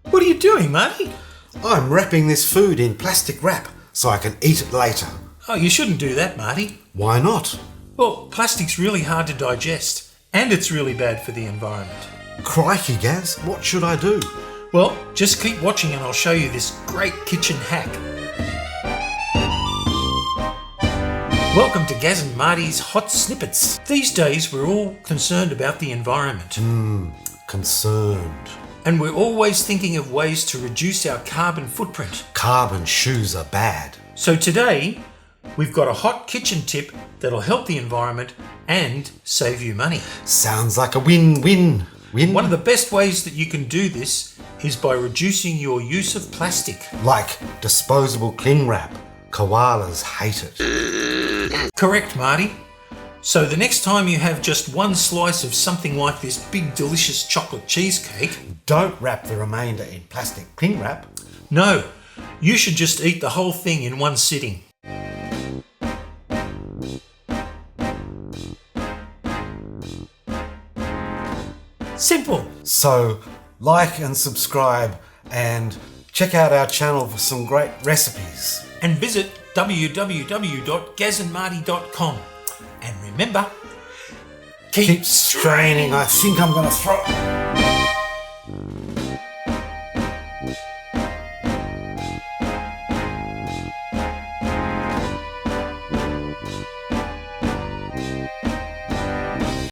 What are you doing, Marty? I'm wrapping this food in plastic wrap so I can eat it later. Oh, you shouldn't do that, Marty. Why not? Well, plastic's really hard to digest, and it's really bad for the environment. Crikey, Gaz, what should I do? Well, just keep watching and I'll show you this great kitchen hack. Welcome to Gaz and Marty's Hot Snippets. These days we're all concerned about the environment. Concerned. And we're always thinking of ways to reduce our carbon footprint. Carbon shoes are bad. So today, we've got a hot kitchen tip that'll help the environment and save you money. Sounds like a win-win. Win? One of the best ways that you can do this is by reducing your use of plastic. Like disposable cling wrap. Koalas hate it. Correct, Marty. So the next time you have just one slice of something like this big delicious chocolate cheesecake, Don't wrap the remainder in plastic cling wrap. no, you should just eat the whole thing in one sitting. Simple. So, like and subscribe and check out our channel for some great recipes. And visit www.gazandmarty.com. And remember, Keep straining. I think I'm going to throw...